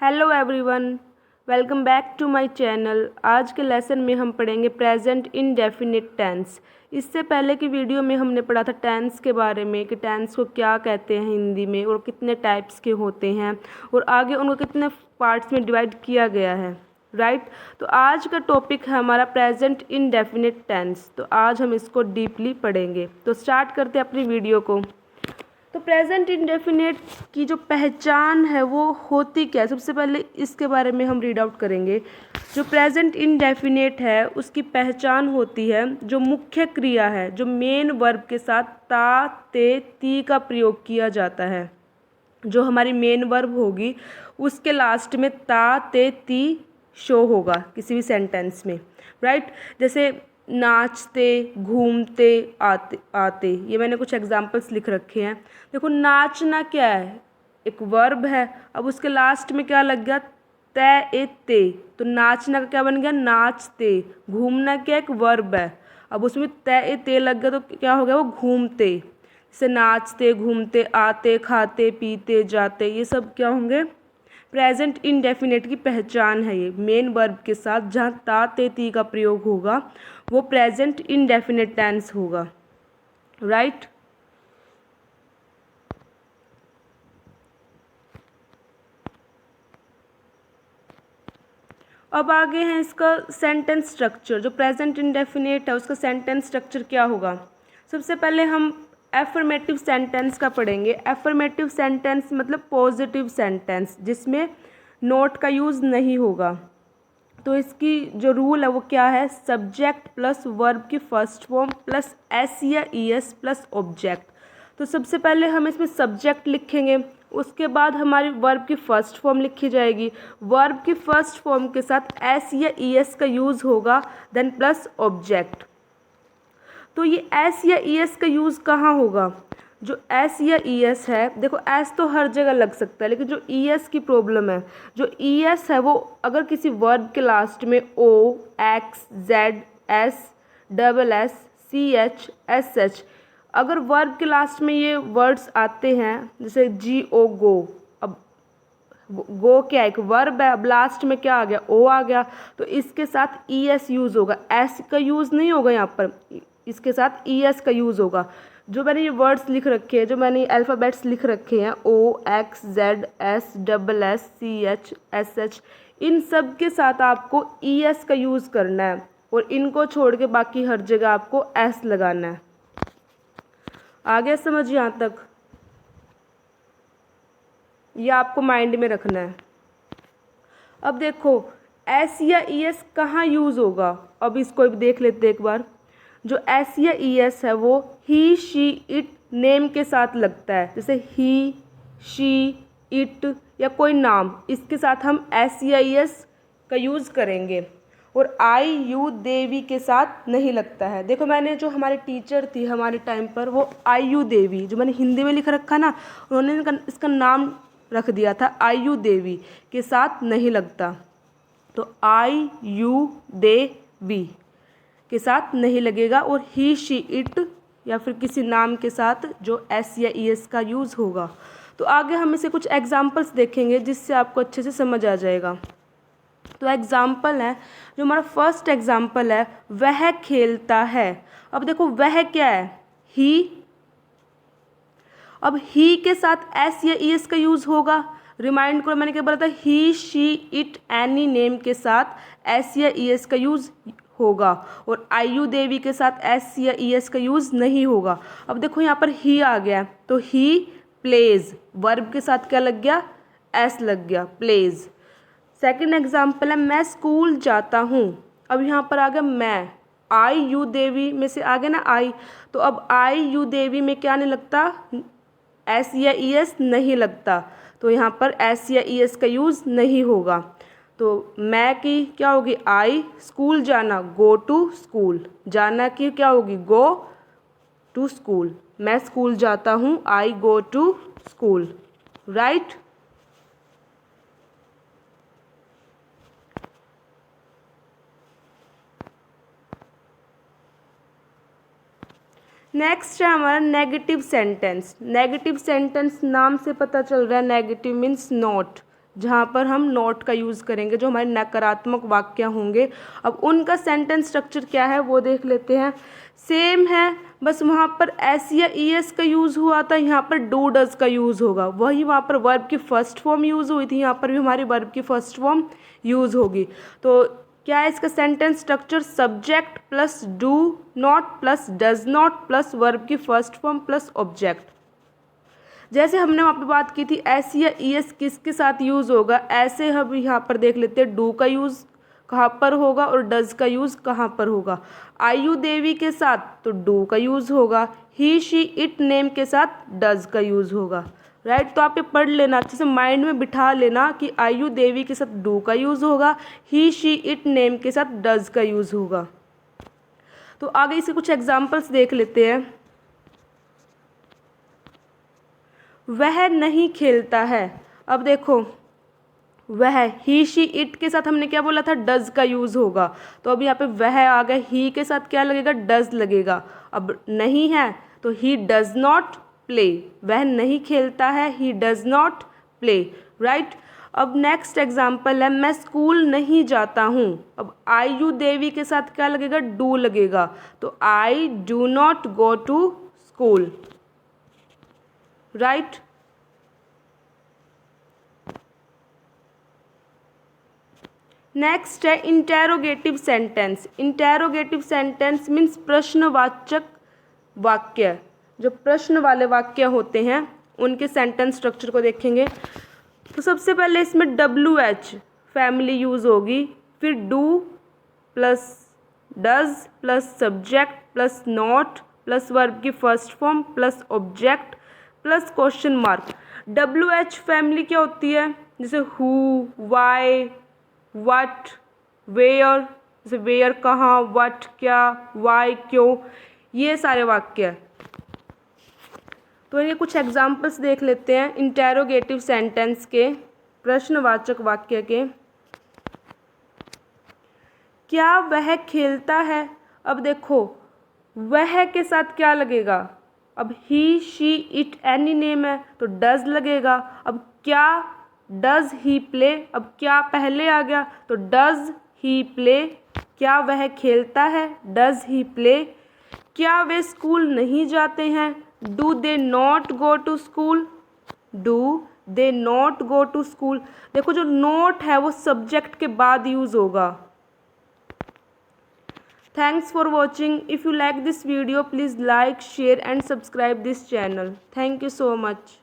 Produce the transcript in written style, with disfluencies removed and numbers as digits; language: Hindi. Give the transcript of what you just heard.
Hello everyone, welcome back to my channel. आज के लेसन में हम पढ़ेंगे प्रेजेंट इंडेफिनिट टेंस। इससे पहले की वीडियो में हमने पढ़ा था टेंस के बारे में कि टेंस को क्या कहते हैं हिंदी में और कितने टाइप्स के होते हैं और आगे उनको कितने पार्ट्स में डिवाइड किया गया है, राइट। तो आज का टॉपिक है हमारा प्रेजेंट इंडेफिनिट टेंस। तो आज हम इसको डीपली पढ़ेंगे। तो स्टार्ट करते हैं अपनी वीडियो को। तो प्रेजेंट इंडेफिनिट की जो पहचान है वो होती क्या है, सबसे पहले इसके बारे में हम रीड आउट करेंगे। जो प्रेजेंट इंडेफिनिट है उसकी पहचान होती है जो मुख्य क्रिया है, जो मेन वर्ब के साथ ता ते ती का प्रयोग किया जाता है। जो हमारी मेन वर्ब होगी उसके लास्ट में ता ते ती शो होगा किसी भी सेंटेंस में, राइट। जैसे नाचते, घूमते, आते आते, ये मैंने कुछ एग्जांपल्स लिख रखे हैं। देखो नाचना क्या है, एक वर्ब है। अब उसके लास्ट में क्या लग गया, तय ए ते, तो नाचना का क्या बन गया, नाचते। घूमना क्या, एक वर्ब है। अब उसमें तय ए ते लग गया तो क्या हो गया, वो घूमते। जैसे नाचते, घूमते, आते, खाते, पीते, जाते, ये सब क्या होंगे, प्रेजेंट इंडेफिनिट की पहचान है। ये मेन वर्ब के साथ जहाँ ता ते ती का प्रयोग होगा वो प्रेजेंट इंडेफिनिट टेंस होगा, राइट। अब आगे है इसका सेंटेंस स्ट्रक्चर। जो प्रेजेंट इंडेफिनिट है उसका सेंटेंस स्ट्रक्चर क्या होगा। सबसे पहले हम एफर्मेटिव सेंटेंस का पढ़ेंगे। एफर्मेटिव सेंटेंस मतलब पॉजिटिव सेंटेंस जिसमें नोट का यूज़ नहीं होगा। तो इसकी जो रूल है वो क्या है, सब्जेक्ट प्लस वर्ब की फर्स्ट फॉर्म प्लस एस या ई एस प्लस ऑब्जेक्ट। तो सबसे पहले हम इसमें सब्जेक्ट लिखेंगे, उसके बाद हमारी वर्ब की फर्स्ट फॉर्म लिखी जाएगी। वर्ब की फर्स्ट फॉर्म के साथ एस या ई एस का यूज़ होगा, देन प्लस ऑब्जेक्ट। तो ये एस या ई एस का यूज़ कहाँ होगा, जो एस या ई एस है, देखो एस तो हर जगह लग सकता है, लेकिन जो ई एस की प्रॉब्लम है, जो ई एस है वो अगर किसी वर्ब के लास्ट में O, X, Z, S, double S, C H, S H, अगर वर्ब के लास्ट में ये वर्ड्स आते हैं, जैसे जी ओ गो, अब गो क्या एक वर्ब है, अब लास्ट में क्या आ गया, ओ आ गया, तो इसके साथ ई एस यूज़ होगा, एस का यूज़ नहीं होगा यहाँ पर, इसके साथ ई एस का यूज़ होगा। जो मैंने ये वर्ड्स लिख रखे हैं, जो मैंने अल्फ़ाबेट्स लिख रखे हैं, O, X, Z, S, double S, C H, S H, इन सब के साथ आपको ई एस का यूज़ करना है और इनको छोड़ के बाकी हर जगह आपको एस लगाना है। आगे समझ यहाँ तक, ये आपको माइंड में रखना है। अब देखो एस या ई एस कहाँ यूज़ होगा, अब इसको भी देख लेते हैं एक बार। जो एस या ई एस है वो ही, शी, इट, नेम के साथ लगता है। जैसे ही, शी, इट या कोई नाम, इसके साथ हम एस या ई एस का यूज़ करेंगे और आई, यू, देवी के साथ नहीं लगता है। देखो मैंने जो हमारी टीचर थी हमारे टाइम पर, वो आई यू देवी, जो मैंने हिंदी में लिख रखा ना, उन्होंने इसका नाम रख दिया था आई यू देवी, के साथ नहीं लगता। तो आई यू दे वी के साथ नहीं लगेगा और ही, शी, इट या फिर किसी नाम के साथ जो एस या ई एस का यूज़ होगा। तो आगे हम इसे कुछ एग्जांपल्स देखेंगे जिससे आपको अच्छे से समझ आ जाएगा। तो एग्जाम्पल है, जो हमारा फर्स्ट एग्जाम्पल है, वह खेलता है। अब देखो वह क्या है, ही। अब ही के साथ एस या ई एस का यूज़ होगा। रिमाइंड करो मैंने क्या बोला था, ही, शी, इट, एनी नेम के साथ एस या ई एस का यूज़ होगा और आई यू देवी के साथ एस या ई एस का यूज़ नहीं होगा। अब देखो यहाँ पर ही आ गया तो ही प्लेज, वर्ब के साथ क्या लग गया, एस लग गया, प्लेज। सेकंड एग्जाम्पल है, मैं स्कूल जाता हूँ। अब यहाँ पर आ गया मैं, आई यू देवी में से आ गया ना आई, तो अब आई यू देवी में क्या नहीं लगता, एस या ई एस नहीं लगता, तो यहाँ पर एस या ई एस का यूज़ नहीं होगा। तो मैं की क्या होगी, आई, स्कूल जाना, गो टू स्कूल, जाना की क्या होगी, गो टू स्कूल। मैं स्कूल जाता हूँ, I go to school, right. Next है हमारा नेगेटिव सेंटेंस। नेगेटिव सेंटेंस नाम से पता चल रहा है, नेगेटिव मीन्स नॉट, जहाँ पर हम नॉट का यूज़ करेंगे, जो हमारे नकारात्मक वाक्य होंगे। अब उनका सेंटेंस स्ट्रक्चर क्या है वो देख लेते हैं। सेम है, बस वहाँ पर एस या ई एस का यूज़ हुआ था, यहाँ पर डू डज का यूज़ होगा। वही वहाँ पर वर्ब की फर्स्ट फॉर्म यूज़ हुई थी, यहाँ पर भी हमारी वर्ब की फर्स्ट फॉर्म यूज़ होगी। तो क्या है इसका sentence structure? Subject plus do not plus does not plus verb की फर्स्ट फॉर्म प्लस ऑब्जेक्ट। जैसे हमने वहाँ पर बात की थी एस या ई एस किसके साथ यूज़ होगा, ऐसे हम यहाँ पर देख लेते हैं डू का यूज़ कहाँ पर होगा और डज का यूज़ कहाँ पर होगा। आयु देवी के साथ तो डू का यूज़ होगा, ही शी इट नेम के साथ डज का यूज़ होगा। राइट, तो आप ये पढ़ लेना, अच्छे से माइंड में बिठा लेना कि आयु देवी के साथ डू का यूज़ होगा, ही शी इट नेम के साथ डज का यूज़ होगा। तो आगे इसे कुछ एग्जाम्पल्स देख लेते हैं। वह नहीं खेलता है। अब देखो वह, ही शी इट के साथ हमने क्या बोला था, डज का यूज़ होगा। तो अब यहाँ पे वह आ गया, ही के साथ क्या लगेगा, डज लगेगा। अब नहीं है तो ही डज नॉट प्ले, वह नहीं खेलता है, he does not play. Right, अब नेक्स्ट एग्जाम्पल है मैं स्कूल नहीं जाता हूँ। अब आयु देवी के साथ क्या लगेगा, डू लगेगा। तो I do not go to school. Right, next है interrogative sentence. Interrogative sentence means प्रश्नवाचक वाक्य। जो प्रश्न वाले वाक्य होते हैं उनके सेंटेंस स्ट्रक्चर को देखेंगे। तो सबसे पहले इसमें डब्ल्यू एच फैमिली यूज़ होगी, फिर do plus does plus subject plus not plus verb की first form plus object plus question mark. W H family क्या होती है, जैसे हु, वाई, वट, वेयर, जैसे वेयर कहाँ, वट क्या, वाई क्यों, ये सारे वाक्य हैं। तो ये कुछ एग्जाम्पल्स देख लेते हैं इंटेरोगेटिव सेंटेंस के, प्रश्नवाचक वाक्य के। क्या वह खेलता है? अब देखो वह के साथ क्या लगेगा, अब ही शी इट एनी नेम है तो डज लगेगा। अब क्या, डज ही प्ले, अब क्या पहले आ गया तो डज ही प्ले। क्या वह खेलता है, डज ही प्ले। क्या वे स्कूल नहीं जाते हैं, do they not go to school, do they not go to school. देखो जो नॉट है वो सब्जेक्ट के बाद यूज़ होगा। Thanks for watching. If you like this video, please like, share and subscribe this channel. Thank you so much.